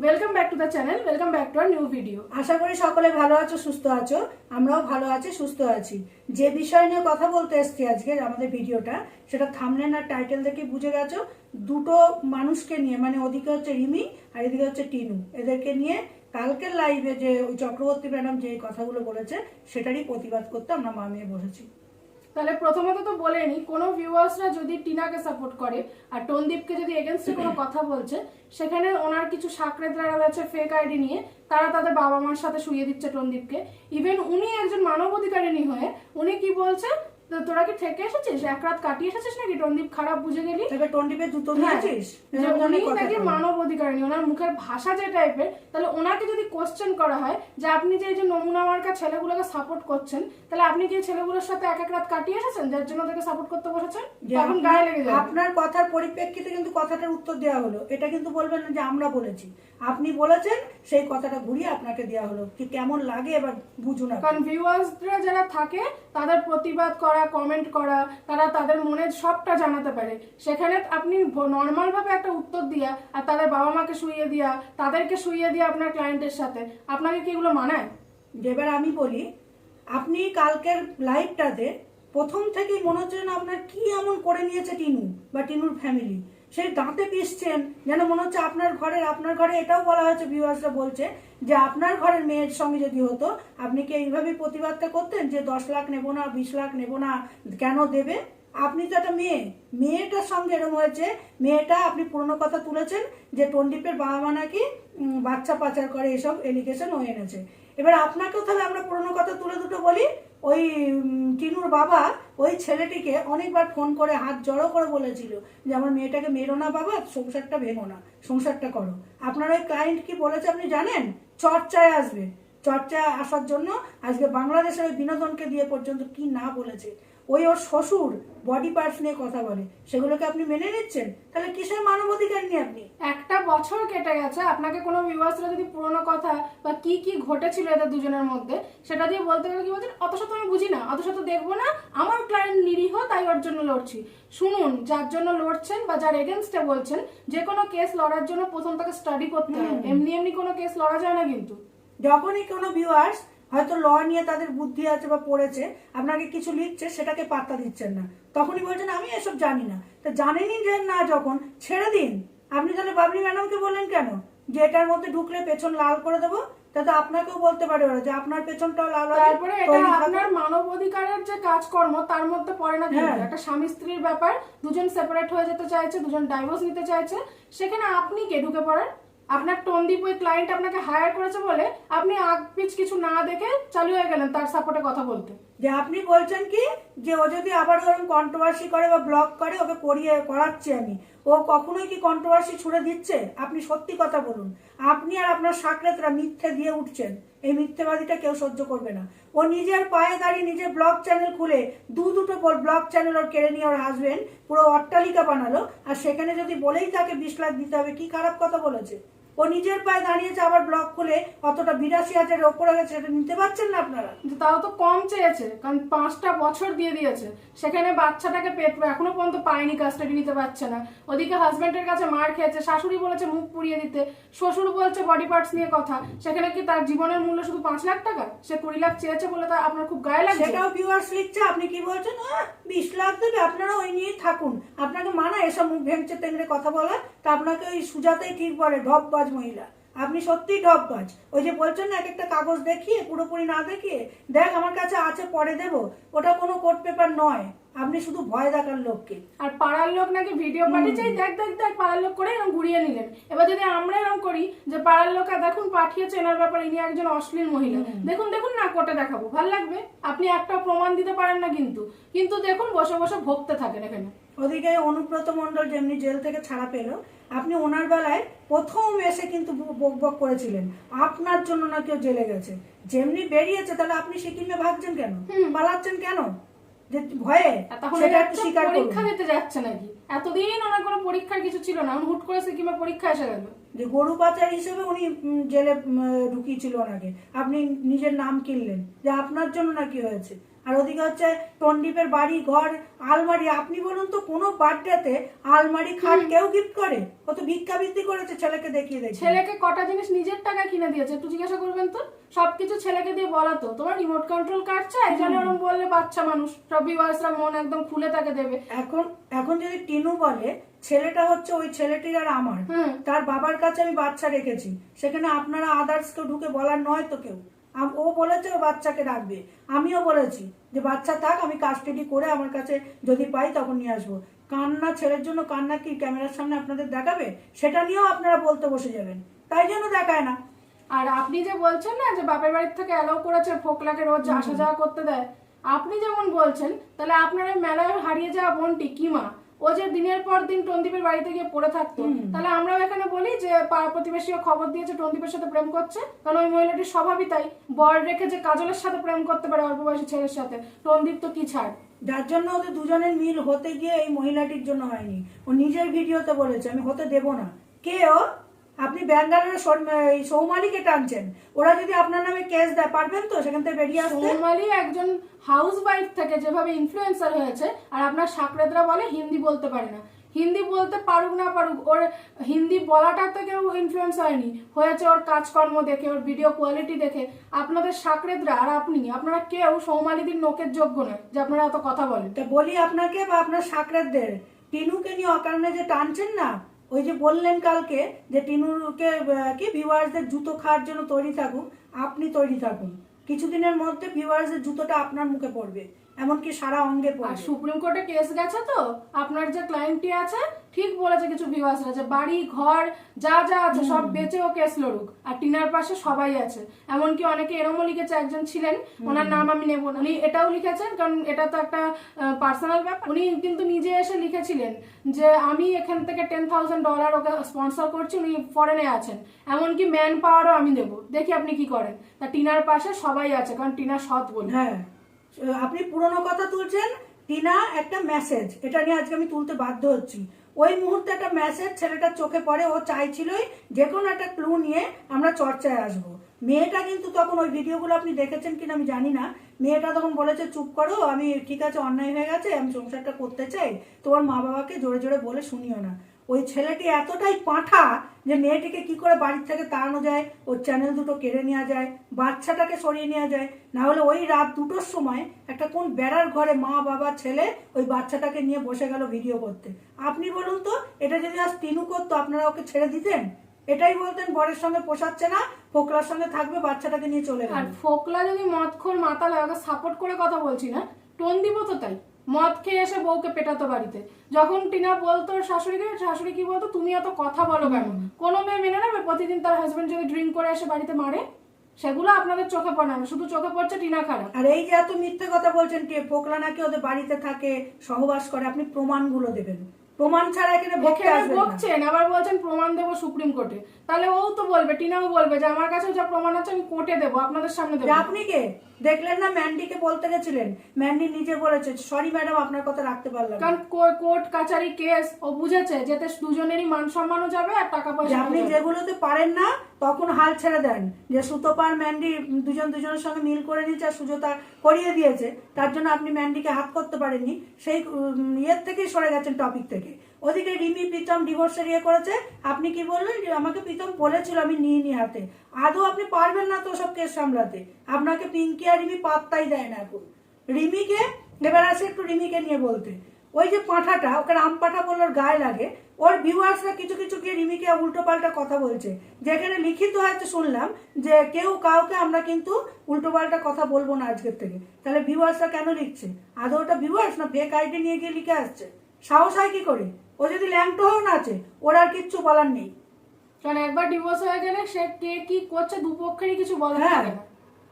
Welcome back to the channel, welcome back to our new video. আশা করি সকলে ভালো আছো, সুস্থ আছো। আমরাও ভালো আছি, সুস্থ আছি। যে বিষয় নিয়ে কথা বলতে এসেছি আজকে আমাদের ভিডিওটা, সেটা থাম্বনেল আর টাইটেল দেখে বুঝে গেছো। দুটো মানুষকে নিয়ে, মানে ওদিকে হচ্ছে রিমি আর এদিকে হচ্ছে টিনু, এদেরকে নিয়ে কালকের লাইভে যে ওই চক্রবর্তী ম্যাডাম যে কথাগুলো বলেছে সেটারই প্রতিবাদ করতে আমরা মা মেয়ে বসেছি। তাহলে প্রথমত তো বলে নি, কোনো ভিউয়ার্সরা যদি টিনাকে সাপোর্ট করে আর টনদীপকে যদি এগেনস্টে কোনো কথা বলছে, সেখানে ওনার কিছু সাকরেতরা রয়েছে ফেক আইডি নিয়ে, তারা তাদের বাবা মার সাথে শুইয়ে দিচ্ছে টনদীপকে। ইভেন উনি একজন মানবাধিকারিণী হয়ে উনি কি বলছে, তোরা কি থেকে এসেছিস, এক রাত কাটিয়ে এসেছিস নাকি, টনদীপ খারাপ বুঝে গেলি, টন্ডিপের জুতো নিয়েছিস? উনি নাকি মানব অধিকারিণী, ওনার মুখের ভাষা যে টাইপের। তাহলে ওনাকে যদি কোশ্চেন করা হয় যে আপনি যে এই যে নমুনা মার্কা ছেলেগুলোকে সাপোর্ট করছেন, তাহলে আপনি কি ছেলেগুলোর সাথে এক এক রাত কাটিয়ে এসেছেন যার জন্য ওদেরকে সাপোর্ট করতে বসেছেন? তখন গায়ে লেগে যাবে। আপনার কথার পরিপ্রেক্ষিতে কিন্তু কথাটার উত্তর দেওয়া হলো। এটা কিন্তু বলবেন না যে আমরা বলেছি, আপনি বলেছেন, সেই কথাটা ঘুরিয়ে আপনাকে দেওয়া হলো। কি কেমন লাগে এবার বুঝুন। কারণ ভিউয়ার্সরা যারা থাকে তাদের প্রতিবাদ করা, কমেন্ট করা, তারা তাদের মনের সবটা জানাতে পারে। সেখানে আপনি নর্মাল ভাবে একটা উত্তর দিয়া আর তাদের বাবা মাকে শুইয়ে দিয়া, তাদেরকে শুইয়ে দিয়া আপনার ক্লায়েন্টের সাথে, আপনাকে কি এগুলো মানায়? এবার আমি বলি, আপনি কালকের লাইভটাতে প্রথম থেকেই মনে হচ্ছে না আপনার কি এমন করে নিয়েছে টিনু বা টিনুর ফ্যামিলি, সেই দাঁতে পিসছেন যেন মনে হচ্ছে আপনার ঘরে এটাও বলা হয়েছে, ভিউয়ার্সরা বলছে যে আপনার ঘরের মেয়ের সঙ্গে যদি হতো আপনি কি এইভাবেই প্রতিবাদটা করতেন যে 10 লাখ নেবো না, 20 লাখ নেবো না, কেন দেবে? আপনি তো একটা মেয়েটার সঙ্গে এরকম হয়েছে। মেয়েটা আপনি পুরনো কথা তুলেছেন যে টন্ডিপের বাবা মা নাকি বাচ্চা পাচার করে, এসব এলিগেশন ও এনেছে। এবার আপনাকেও তাহলে আমরা পুরনো কথা তুলে দুটো বলি। ওই টিনুর বাবা ওই ছেলেটিকে অনেকবার ফোন করে হাত জড়ো করে বলেছিল যে আমার মেয়েটাকে মেরো না বাবা, সংসারটা ভেঙো না, সংসারটা করো। আপনার ওই ক্লায়েন্ট কি বলেছে আপনি জানেন? চর্চায় আসবে, চর্চায় আসার জন্য আজকে বাংলাদেশের ওই বিনোদনকে দিয়ে পর্যন্ত কি না বলেছে। ওর শ্বশুর বডি পার্টস নিয়ে কথা বলে, সেগুলোকে আপনি মেনে নিচ্ছেন? তাহলে কিসের মানবাধিকার নিয়ে আপনি? একটা বছর কেটে গেছে, আপনাকে কোনো ভিউয়ার্সরা যদি পুরোনো কথা বা কি কি ঘটেছিল এদের দুজনের মধ্যে সেটা দিয়ে বলতে গেলে কি বলছেন, অত শত আমি বুঝি না, অত শত দেখবো না, আমার ক্লায়েন্ট নিরীহ তাই ওর জন্য লড়ছি। শুনুন, যার জন্য লড়ছেন বা যার এগেনস্টে বলছেন, যে কোনো কেস লড়ার জন্য প্রথম তাকে স্টাডি করতে হয়। এমনি এমনি কোনো কেস লড়া যায় না। কিন্তু যখনই কোনো ভিউয়ার্স হয়তো ল নিয়ে তাদের বুদ্ধি আছে বা পড়েছে, আপনাকে কিছু লিখছে, সেটাকে পাত্তা দিচ্ছেন না, তখনই বলছেন আমি এসব জানি না। তা জানেনই যে না, যখন ছেড়ে দিন। আপনি তাহলে বাবলি ম্যাডামকে বললেন কেন যে এটার মধ্যে ঢুকলে পেছন লাল করে দেবো? তাতে আপনাকেও বলতে পারে ওরা যে আপনার পেছনটাও লাল হবে। তারপরে এটা আপনার মানব অধিকারের যে কাজকর্ম তার মধ্যে পড়ে না। কিন্তু একটা স্বামী স্ত্রীর ব্যাপার, দুজন সেপারেট হয়ে যেতে চাইছে, দুজন ডাইভোর্স নিতে চাইছে, সেখানে আপনি কে ঢুকে পড়েন? আপনার টনদীপ ওই ক্লায়েন্ট আপনাকে হায়ার করেছে বলে আপনি আগ পিছ কিছু না দেখে চালু হয়ে গেলেন তার সাপোর্টে কথা বলতে। যে আপনি বলছেন কি যে ও যদি আবার ধরুন কন্ট্রোভার্সি করে বা ব্লক করে, ওকে করাচ্ছি আমি, ও কখনোই কি কন্ট্রোভার্সি ছুড়ে দিচ্ছে? আপনি সত্যি কথা বলুন। আপনি আর আপনার সাকরেতরা মিথ্যে দিয়ে উঠছেন, এই মিথ্যেবাদীটা কেউ সহ্য করবে না। ও নিজের পায়ে দাঁড়িয়ে নিজের ব্লগ চ্যানেল খুলে দুটো ব্লগ চ্যানেল ওর কেড়ে নিয়ে ওর হাজবেন্ড পুরো অট্টালিকা বানালো, আর সেখানে যদি বলেই তাকে 20 লাখ দিতে হবে, কি খারাপ কথা বলেছে? ও নিজের পায়ে দাঁড়িয়েছে, আবার ব্লগ খুলে অতটা 82,000-এর ওপরে গেছে, সেটা নিতে পারছেন না আপনারা? তাও তো কম চেয়েছে, কারণ 5টা বছর দিয়ে দিয়েছে, সেখানে বাচ্চাটাকে পেট এখনো পর্যন্ত পায়নি, কাস্টাডি নিতে পারছে না। ওদিকে হাজবেন্ডের কাছে মার খেয়েছে, শাশুড়ি বলেছে মুখ পুড়িয়ে দিতে, শ্বশুর বলছে বডি পার্টস নিয়ে কথা। সেখানে কি তার জীবনের মূল্য শুধু 5 লাখ টাকা? সে 20 লাখ চেয়েছে বলে তা আপনার খুব গায়ে লাগছে? সেটাও ভিউয়ার্স লিখছে, আপনি কি বলছেন 20 লাখ দেবে, আপনারা ওই নিয়েই থাকুন। আপনাকে মানা এসব মুখ ভেঙচে তেংড়ে কথা বলা? তা আপনাকে ওই সুজাতাই ঠিক বলে, ঢপবাজ মহিলা। আপনি সত্যিই ঢপবাজ। ওই যে বলছেন না, এক একটা কাগজ দেখিয়ে, পুরোপুরি না দেখিয়ে, দেখ আমার কাছে আছে পরে দেব, ওটা কোনো কোর্ট পেপার নয়। আপনি শুধু ভয় দেখার লোককে। আর পাড়ার লোক নাকি ভিডিও পাঠিয়েছে, দেখ দেখ দেখ, পাড়ার লোক করে এরকম ঘুরিয়ে নিলেন। এবার যদি আমরা এরকম করি যে পাড়ার লোক দেখুন পাঠিয়েছে এনার ব্যাপারে, ইনি একজন অশ্লীল মহিলা, দেখুন দেখুন না, কোর্টে দেখাবো, ভাল লাগবে? আপনি একটা প্রমাণ দিতে পারেন না, কিন্তু দেখুন বসে বসে ভোগতে থাকেন এখানে। ওদিকে অনুব্রত মণ্ডল যেমনি জেল থেকে ছাড়া পেল, আপনি ওনার বেলায় প্রথম এসে কিন্তু বক করেছিলেন আপনার জন্য না কেউ জেলে গেছে। যেমনি বেরিয়েছে, তাহলে আপনি সিকিমে ভাগছেন কেন, পালাচ্ছেন কেন? যে ভয়ে সেটা একটু স্বীকার করুন। পরীক্ষা দিতে যাচ্ছে নাকি? এতদিন ওনার কোনো পরীক্ষার কিছু ছিল না, হুট করে সিকিমে পরীক্ষা এসে গেল। যে গরু পাচার হিসেবে উনি জেলে ঢুকিয়েছিল ওনাকে, আপনি নিজের নাম কিনলেন যে আপনার জন্য নাকি হয়েছে। আর ওদিকে হচ্ছে টন্ডিপের বাড়ি ঘর আলমারি। আপনি বলুন তো কোনো বার্থডেতে আলমারি খাট কেউ গিফট করে? ও তো ভিক্ষাবৃত্তি করেছে ছেলেকে দেখিয়ে দেখি। ছেলেকে কটা জিনিস নিজের টাকায় কিনে দিয়েছে একটু জিজ্ঞাসা করবেন তো। সবকিছু ছেলেকে দিয়ে বলা তো, তোমার রিমোট কন্ট্রোল কার চাই? জানে ওরকম বললে বাচ্চা মানুষ, সব ভিউয়ার্সরা মন একদম খুলে তাকে দেবে। এখন যদি টিনু বলে ছেলেটা হচ্ছে ওই ছেলেটির আর আমার, তার বাবার কাছে আমি বাচ্চা রেখেছি, সেখানে আপনারা আদার্স কেউ ঢুকে বলার নয় তো কেউ। ও বলেছে ও বাচ্চাকে রাখবে, আমিও বলেছি যে বাচ্চা থাক, আমি কাস্টাডি করে আমার কাছে যদি পাই তখন নিয়ে আসবো। কান্না, ছেলের জন্য কান্না কি ক্যামেরার সামনে আপনাদের দেখাবে? সেটা নিয়েও আপনারা বলতে বসে যাবেন, তাই জন্য দেখায় না। আর আপনি যে বলছেন না যে বাপের বাড়ির থেকে অ্যালাউ করেছে ফোকলাকে রোজ আসা যাওয়া করতে দেয়, আপনি যেমন বলছেন, তাহলে আপনার এই মেলায় হারিয়ে যাওয়া বোনটি কি মা, ও যে দিনের পর দিন টন্দীপের বাড়িতে গিয়ে পড়ে থাকতো, তাহলে আমরাও এখানে বলি যে পাড়া প্রতিবেশীও খবর দিয়েছে টন্দীপের সাথে প্রেম করছে, কারণ ওই মহিলাটির স্বভাবই তাই। বর রেখে যে কাজলের সাথে প্রেম করতে পারে অল্প বয়সী ছেলের সাথে, টন্দীপ তো কি ছাড়। যার জন্য ওদের দুজনের মিল হতে গিয়ে এই মহিলাটির জন্য হয়নি। ও নিজের ভিডিওতে বলেছে আমি হতে দেব না। কে ও? আপনি ব্যাঙ্গালোরের সৌমালিকে টানছেন। ওরা যদি আপনার নামে কেস দেয় পারবেন তো সেখান থেকে বেরিয়ে আসতে? সৌমালি একজন হাউস ওয়াইফ থেকে যেভাবে ইনফ্লুয়েন্সার হয়েছে, আর আপনার সাকরেদরা বলে হিন্দি বলতে পারে না। হিন্দি বলতে পারুক না পারুক, ওর হিন্দি বলাটা তো কেউ ইনফ্লুয়েন্স হয়নি, হয়েছে ওর কাজকর্ম দেখে, ওর ভিডিও কোয়ালিটি দেখে। আপনাদের সাকরেদরা আর আপনারা কেউ সৌমালিদির নোকের যোগ্য নয় যে আপনারা এত কথা বলেন। তা বলি আপনাকে বা আপনার সাকরেদদের, টিনুকে নিয়ে অকারণে যে টানছেন না, ওই যে বললেন কালকে যে টিনুকে কি ভিউয়ার্সদের জুতো খাওয়ার জন্য তৈরি থাকুন, আপনি তৈরি থাকুন। কিছুদিনের মধ্যে ভিউয়ার্সদের জুতোটা আপনার মুখে পড়বে, এমনকি সারা অঙ্গে আর পড়বে। সুপ্রিম কোর্টে কেস গেছে তো, আপনার যে ক্লায়েন্টটি আছে ঠিক বলেছে কিছু ভিউয়ার্সরা যে বাড়ি ঘর যা যা আছে সব বেচে ও কেস লড়ুক, আর টিনার পাশে সবাই আছে। এমনকি অনেকে এরমও লিখেছে, একজন ছিলেন, ওনার নাম আমি নেব না, উনি এটাও লিখেছেন, কারণ এটা তো একটা পার্সোনাল ব্যাপার। উনি কিন্তু নিজে এসে লিখেছিলেন যে আমি এখান থেকে $10,000 ওকে স্পন্সর করছি, উনি ফরেনে আছেন, এমনকি ম্যান পাওয়ারও আমি দেবো, দেখি আপনি কি করেন। তা টিনার পাশে সবাই আছে, কারণ টিনা সৎ বলে। হ্যাঁ, আপনি পুরনো কথা তুলছেন। টিনা একটা মেসেজ, এটা নিয়ে আজকে আমি তুলতে বাধ্য হচ্ছি। ওই মুহূর্তে একটা মেসেজ ছেলেটার চোখে পড়ে, ও চাইছিলই যে কোনো একটা ক্লু নিয়ে আমরা চর্চায় আসবো। মেয়েটা কিন্তু তখন, ওই ভিডিওগুলো আপনি দেখেছেন কিনা আমি জানি না, মেয়েটা তখন বলেছে চুপ করো, আমি ঠিক আছে অন্যায় হয়ে গেছে, আমি সংসারটা করতে চাই, তোমার মা বাবাকে জোরে জোরে বলে শুনিও না। ওই ছেলেটি এতটাই পাঁঠা যে মেয়েটিকে কি করে বাড়ির থেকে তাড়ানো যায়, ওর চ্যানেল দুটো কেড়ে নেওয়া যায়, বাচ্চাটাকে সরিয়ে নেওয়া যায়, না হলে ওই রাত 2টোর সময় একটা কোন বেড়ার ঘরে মা বাবা ছেলে ওই বাচ্চাটাকে নিয়ে বসে গেল ভিডিও করতে। আপনি বলুন তো, এটা যদি আজ টিনু করতো আপনারা ওকে ছেড়ে দিতেন? এটাই বলতেন বরের সঙ্গে পোষাচ্ছে না, ফোকলার সঙ্গে থাকবে, বাচ্চাটাকে নিয়ে চলে গেল। আর ফোকলা যদি মদখোর মাতাল হয়, ওকে সাপোর্ট করে কথা বলছি না, টোন দিব তো তাই, মদ খেয়ে এসে বউকে পেটাতো বাড়িতে। যখন টিনা বলতো শাশুড়িকে, শাশুড়ি কি বলতো, তুমি এত কথা বলো কেন? কোনো মেয়ে মেনে নেবে প্রতিদিন তার হাজবেন্ড যদি ড্রিঙ্ক করে এসে বাড়িতে মারে? সেগুলো আপনাদের চোখে পড়ে না, শুধু চোখে পড়ছে টিনা খারাপ। আর এই যে এত মিথ্যে কথা বলছেন, ফোকলা নাকি ওদের বাড়িতে থাকে, সহবাস করে, আপনি প্রমাণগুলো দেবেন। প্রমাণ ছাড়া এখানে বকছেন, আবার বলছেন প্রমাণ দেবো সুপ্রিম কোর্টে। তাহলে ও তো বলবে, টিনাও বলবে যে আমার কাছে যা প্রমাণ আছে আমি কোর্টে দেবো, আপনাদের সামনে দেবো। আপনি কে দেখলেন না ম্যান্ডিকে বলতে গেছিলেন, ম্যান্ডি নিজে বলেছে সরি ম্যাডাম আপনার কথা রাখতে পারলাম না। কারণ কোর্ট কাচারি কেস ও বুঝেছে যেতে দুজনেরই মান সম্মানও যাবে আর টাকা পয়সা। আপনি যেগুলোতে পারেন না তখন হাল ছেড়ে দেন, যে সুতোপার ম্যান্ডি দুজনের সঙ্গে মিল করে নিয়েছে আর সুজতা করিয়ে দিয়েছে, তার জন্য আপনি ম্যান্ডিকে হাত করতে পারেননি, সেই ইয়ের থেকেই সরে গেছেন টপিক থেকে। ওদিকে রিমি প্রীতম ডিভোর্সের ইয়ে করেছে, আপনি কি বললেন যে আমাকে প্রীতম বলেছিল আমি নিইনি হাতে। আদৌ আপনি পারবেন না তো সব কেস সামলাতে, আপনাকে পিঙ্কি আর রিমি পাত্তাই দেয় না এখন। রিমিকে এবার আসে একটু রিমিকে নিয়ে বলতে, ওই যে পাঁঠাটা, ওকে রাম পাঠা বললে ওর গায়ে লাগে, ওর ভিউয়ার্সরা কিছু কিছু গিয়ে রিমিকে উল্টো পাল্টা কথা বলছে, যেখানে লিখিত হয়তো শুনলাম যে কেউ কাউকে আমরা কিন্তু উল্টো পাল্টা কথা বলবো না আজকের থেকে। তাহলে ভিউয়ার্সরা কেন লিখছে? আদৌ ওটা ভিউয়ার্স না ফেক আইডি নিয়ে গিয়ে লিখে আসছে? সাহস হয় কি করে? ও যদি ল্যাংটো হও না আছে, ওর আর কিচ্ছু বলার নেই, কারণ একবার ডিভোর্স হয়ে গেলে সে কে কি করছে দুপক্ষেরই কিছু বলার থাকে না।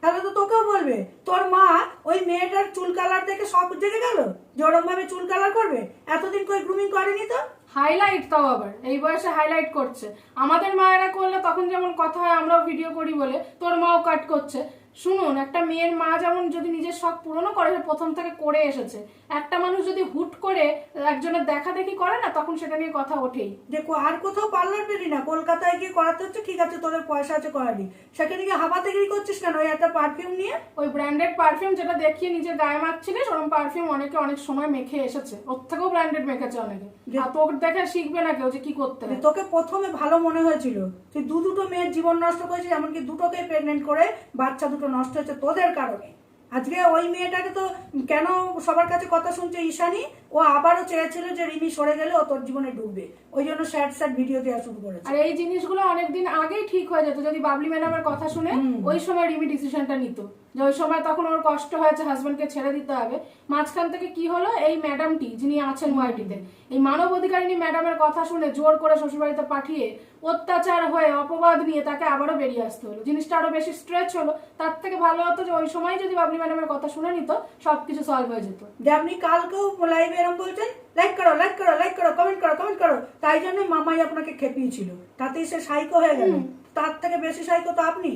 তাহলে তো তোকেও বলবে। তোর মা ওই মেয়েটার চুল কালার দেখে সব জেগে গেল যে ওরম ভাবে চুল কালার করবে, এতদিন কই গ্রুমিং করেনি তো। হাইলাইট তাও আবার এই বয়সে হাইলাইট করছে। আমাদের মায়েরা করলে তখন যেমন কথা হয় আমরাও ভিডিও করি বলে, তোর মাও কাট করছে। শুনুন, একটা মেয়ের মা যেমন যদি নিজের শখ পূরণও করে, সে প্রথম থেকে করে এসেছে। একটা মানুষ যদি হুট করে একজনের দেখা দেখি করে না, তখন সেটা নিয়ে কথা ওঠেই। দেখো আর কোথাও পার্লার পেলি না, কলকাতায় গিয়ে করাতে হচ্ছে, ঠিক আছে তোদের পয়সা আছে করালি, সেখানে গিয়ে হাবাতেগিরি করছিস কেন ওই একটা পারফিউম নিয়ে? ওই ব্র্যান্ডেড পারফিউম যেটা দেখিয়ে নিজের গায়ে মাখছিলিস, ওরকম পারফিউম অনেকে অনেক সময় মেখে এসেছে, ওর থেকেও ব্র্যান্ডেড মেখেছে অনেকে। আর তোকে দেখে শিখবে না কেউ যে কি করতে হয়। তোকে প্রথমে ভালো মনে হয়েছিল, তুই দুটো মেয়ের জীবন নষ্ট করেছিস, এমনকি দুটোকে প্রেগনেন্ট করে বাচ্চা দুটো নষ্ট হয়েছে তোদের কারণে। আজকে ওই মেয়েটাকে তো কেন সবার কাছে কথা শুনছে ঈশানী, ও আবারও চেয়েছিল যে রিমি সরে গেলে ও তোর জীবনে ডুববে, ওই জন্য স্যাড স্যাড ভিডিও দেওয়া শুরু করেছে। আর এই জিনিসগুলো অনেকদিন আগেই ঠিক হয়ে যেত যদি বাবলি ম্যাডামের কথা শুনে ওই সময় রিমি ডিসিশনটা নিত, যে ওই সময় তখন ওর কষ্ট হয়েছে, হাজবেন্ডকে ছেড়ে দিতে হবে। মাঝখান থেকে কি হলো, এই ম্যাডামটি যিনি আছেন ওয়াইটিতে, এই মানব অধিকারিণী ম্যাডামের কথা শুনে জোর করে শ্বশুরবাড়িতে পাঠিয়ে অত্যাচার হয়ে অপবাদ নিয়ে তাকে আবারও বেরিয়ে আসতে হলো। জিনিসটা আরো বেশি স্ট্রেচ হলো। তার থেকে ভালো হতো যে ওই সময় যদি বাবলি ম্যাডামের কথা শুনে নিত, সবকিছু সলভ হয়ে যেত। যে আপনি কালকেও লাইভে এরকম বলছেন লাইক করো লাইক করো লাইক করো কমেন্ট করো কমেন্ট করো, তাই জন্য মামাই আপনাকে খেপিয়েছিল, তাতেই সে সাইকো হয়ে গেল। তার থেকে বেশি সাইকো তো আপনি।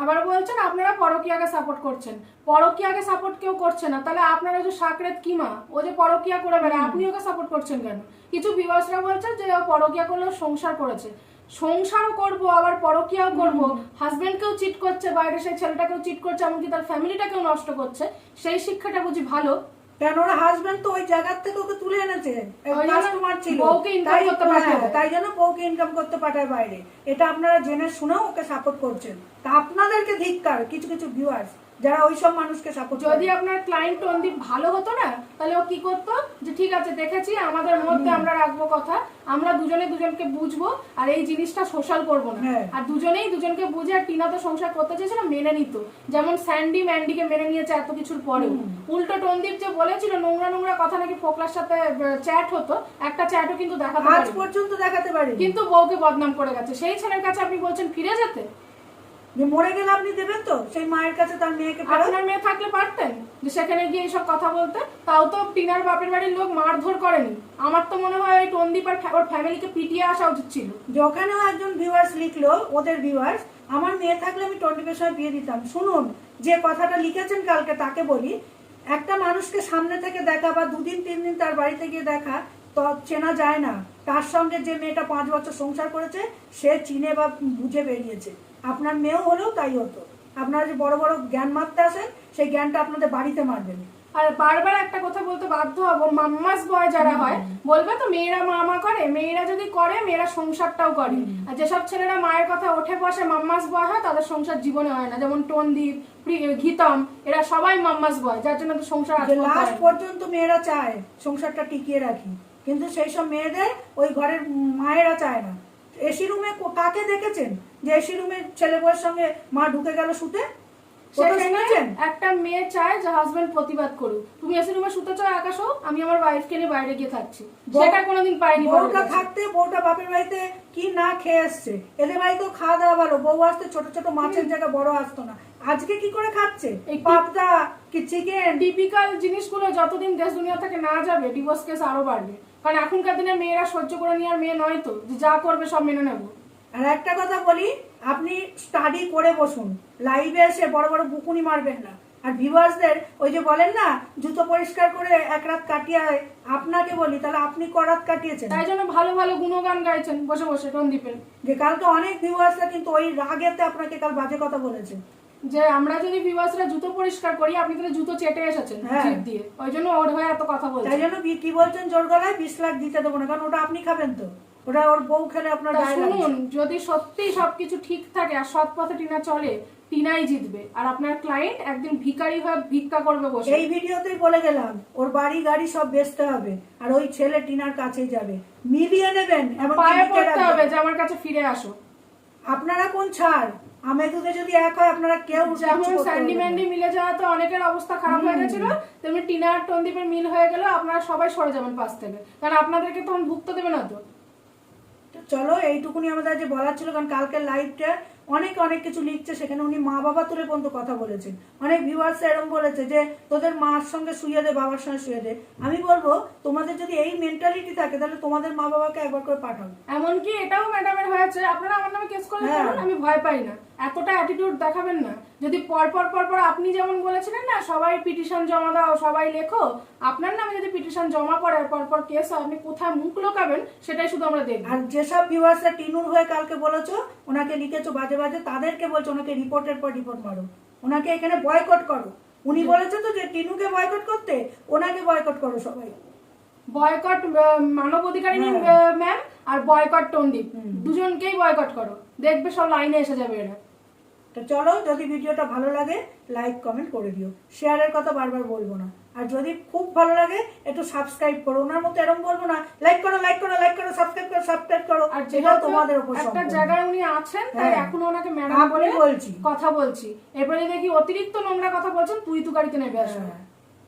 আবার বলছেন আপনারা পরকীয়াকে সাপোর্ট করছেন। পরকীয়াকে সাপোর্ট কেউ করছে না, তাহলে আপনারা যে সাকরেত কিমা, ও যে পরকীয়া করে বেড়ায়, আপনি ওকে সাপোর্ট করছেন কেন? কিছু ভিউয়ার্সরা বলছেন যে ও পরকীয়া করলেও সংসার করেছে। সংসারও করব, আবার পরকীয়াও করব, হাজবেন্ডকেও চিট করছে বাইরে, সেই ছেলেটাকেও চিট করছে, এমনকি তার ফ্যামিলিটাকেও নষ্ট করছে, সেই শিক্ষাটা বুঝি ভালো? কেন ওরা হাজবেন্ড তো ওই জায়গার থেকে ওকে তুলে এনেছে, ওই জন্য কাস্টমার ছিল, বউকে ইনকাম করতে পাঠায়। তাই জন্য বউকে ইনকাম করতে পাঠায় বাইরে। এটা আপনারা জেনে শুনেও ওকে সাপোর্ট করছেন, তা আপনাদেরকে ধিক্কার কিছু কিছু ভিউয়ার্স যারা ওইসব মানুষকে সাপোর্ট। যদি আপনার ক্লায়েন্ট টনদীপ ভালো হতো না, তাহলে ও কি করতো, যে ঠিক আছে দেখেছি, আমাদের মধ্যে আমরা রাখবো কথা, আমরা দুজনে দুজনকে বুঝবো, আর এই জিনিসটা সোশ্যাল করবো না। আর দুজনেই দুজনকে বুঝে, আর টিনা তো সংসার করতে চেয়েছিল, মেনে নিত, যেমন স্যান্ডি ম্যান্ডিকে মেনে নিয়েছে এত কিছুর পরেও। উল্টো টনদীপ যে বলেছিল নোংরা নোংরা কথা নাকি ফোকলার সাথে চ্যাট হতো, একটা চ্যাটও কিন্তু দেখাতে আজ পর্যন্ত দেখাতে পারি, কিন্তু বউকে বদনাম করে গেছে। সেই ছেলের কাছে আপনি বলছেন ফিরে যেতে, যে মরে গেলে আপনি দেবেন তো সেই মায়ের কাছে তার মেয়েকে? আপনার মেয়ে থাকলে পারতেন যে সেখানে গিয়ে এইসব কথা বলতে। তাও তো টিনার বাপের বাড়ির লোক মারধর করেনি। আমার তো মনে হয় ওই টনদীপ আর ওর ফ্যামিলিকে পিটিয়ে আসা উচিত ছিল। যেখানেও একজন ভিউয়ার্স লিখলো, ওদের ভিউয়ার্স, আমার মেয়ে থাকলে আমি টন্ডিপের সঙ্গে বিয়ে দিতাম। শুনুন, যে কথাটা লিখেছেন কালকে তাকে বলি, একটা মানুষকে সামনে থেকে দেখা বা 2 দিন 3 দিন তার বাড়িতে গিয়ে দেখা তো চেনা যায় না। তার সঙ্গে যে মেয়েটা 5 বছর সংসার করেছে সে চিনে বা বুঝে বেরিয়েছে। আপনার মেয়েও হলেও তাই হতো। আপনারা যে বড় বড় জ্ঞান মারতে আসেন, সেই জ্ঞানটা আপনাদের বাড়িতে মারবেন। আর বারবার একটা কথা বলতে বাধ্য হবো, মাম্মাস বয় যারা হয় বলবে তো মেয়েরা মামা করে, মেয়েরা যদি করে মেয়েরা সংসারটাও করে। আর যেসব ছেলেরা মায়ের কথা ওঠে বসে মাম্মাস বয় হয়, তাদের সংসার জীবনে হয় না। যেমন টনদীপ, ঘিতম, এরা সবাই মাম্মাস বয়, যার জন্য তো সংসার লাস্ট পর্যন্ত মেয়েরা চায় সংসারটা টিকিয়ে রাখি, কিন্তু সেই সব মেয়েদের ওই ঘরের মায়েরা চায় না। এসি রুমে কাকে দেখেছেন যে এসি রুমে ছেলে বউয়ের সঙ্গে মা ঢুকে গেল শুতে? একটা মেয়ে চায় যে হাজবেন্ড প্রতিবাদ করুক, তুমি এসি রুমে শুতে চাও আকাশ, আমি আমার ওয়াইফকে নিয়ে বাইরে গিয়ে থাকছি, সেটা কোনোদিন পাইনি। বউটা থাকতে, বউটা বাপের বাড়িতে কি না খেয়ে আসছে, এদের বাড়িতেও খাওয়া দাওয়া ভালো, বউ আসতে ছোট ছোট মাছের জায়গা বড় আসতো না, আজকে কি করে খাচ্ছে? এই পাবদা কি চিকেন, টিপিক্যাল জিনিসগুলো যতদিন দেশ দুনিয়া থেকে না যাবে, ডিভোর্স কেস আরো বাড়বে। কারণ এখনকার দিনে মেয়েরা সহ্য করে নিয়ে আর মেয়ে নয় তো, যে যা করবে সব মেনে নেবো। আর একটা কথা বলি, আপনি স্টাডি করে বসুন, লাইভে এসে বড় বড় বুকুনি মারবেন না। আর ভিউয়ার্সদের ওই যে বলেন না জুতো পরিষ্কার করে এক রাত কাটিয়ে, আপনাকে বলি তাহলে আপনি করাত কাটিয়েছেন, তাই জন্য ভালো ভালো গুণগান গাইছেন বসে বসে টনদীপের। যে কালকে অনেক ভিউয়ার্সরা কিন্তু ওই রাগেতে আপনাকে কাল বাজে কথা বলেছে, যে আমরা যদি ভিউয়ার্সরা জুতো পরিষ্কার করি, আপনি তাহলে জুতো চেটে এসেছেন জিভ দিয়ে, ওই জন্য ওর হয়ে এত কথা বলছেন। তাই জন্য কি বলছেন জোর গলায় 20 লাখ দিতে দেবো না, কারণ ওটা আপনি খাবেন তো, ওটা ওর বউ খেলে আপনার। শুনুন, যদি সত্যি সবকিছু ঠিক থাকে আর সৎ পথে টিনা চলে, টিনাই জিতবে। আর আপনার ক্লায়েন্ট একদিন ভিখারি হয়ে ভিক্ষা করবে বসে। এই ভিডিওতেই বলে গেলাম ওর বাড়ি গাড়ি সব বেচতে হবে, আর ওই ছেলে টিনার কাছেই যাবে, মিলিয়ে নেবেন, পায়ে পড়তে হবে যে আমার কাছে ফিরে আসো। আপনারা কোন ছাড়, আমি দুধে যদি এক হয় আপনারা কেউ, যেমন স্যান্ডি ম্যান্ডি মিলে যাওয়াতে অনেকের অবস্থা খারাপ হয়ে গেছিল, তেমনি টিনা আর টনদীপের মিল হয়ে গেল, আপনারা সবাই সরে যাবেন পাশ থেকে, কারণ আপনাদেরকে তখন ভুগতে দেবে না তো। চলো এইটুকুনি আমাদের যে বলার ছিল, কারণ কালকের লাইভটা অনেক অনেক কিছু লিখছে, সেখানে উনি মা বাবা তুলে পর্যন্ত কথা বলেছেন। অনেক ভিউয়ার্স এরকম বলেছে যে তোদের মার সঙ্গে শুয়ে দে, বাবার সঙ্গে শুয়ে দে। আমি বলবো তোমাদের যদি এই মেন্টালিটি থাকে তাহলে তোমাদের মা বাবাকে একবার করে পাঠাও। এমনকি এটাও ম্যাডামের হয়েছে, আপনারা আমার নামে কেস করলে হ্যাঁ। করুন, আমি ভয় পাই না। এতটা অ্যাটিটিউড দেখাবেন না। যদি পর পর আপনি যেমন বলেছিলেন না সবাই পিটিশন জমা দাও, সবাই লেখো, আপনার নামে যদি পিটিশন জমা পড়ে আর পর কেস হয়, আপনি কোথায় মুখ লোকাবেন সেটাই শুধু আমরা দেখব। আর যেসব ভিউয়ার্সরা টিনুর হয়ে কালকে বলেছো, ওনাকে লিখেছো বাজে বাজে, তাদেরকে বলছো ওনাকে রিপোর্টের পর রিপোর্ট মারো, ওনাকে এখানে বয়কট করো। উনি বলেছে তো যে টিনুকে বয়কট করতে, ওনাকে বয়কট করো সবাই। বয়কট মানব অধিকারিণী হ্যাঁ। ম্যাম আর বয়কট টন্ডিপ, দুজনকেই বয়কট করো, দেখবে সব লাইনে এসে যাবে এরা। তো চলো, যদি ভিডিওটা ভালো লাগে লাইক কমেন্ট করে দিও, শেয়ারের কথা বারবার বলবো না। আর যদি খুব ভালো লাগে একটু সাবস্ক্রাইব করো, ওনার মতো এরকম বলবো না লাইক করো লাইক করো লাইক করো, সাবস্ক্রাইব করো। আর যেটা যেটা তোমাদের উপর একটা সম্পূর্ণ। জায়গায় উনি আছেন, তাই হ্যাঁ। এখনো ওনাকে ম্যাডাম আমি বলে বলছি। কথা বলছি। এরপরে দেখি অতিরিক্ত নোংরা কথা বলছেন, তুই তুকারিতে নেবে আসবে। হ্যাঁ।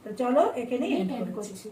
তো চলো এখানেই এন্ড এন্ড করছি। করছি।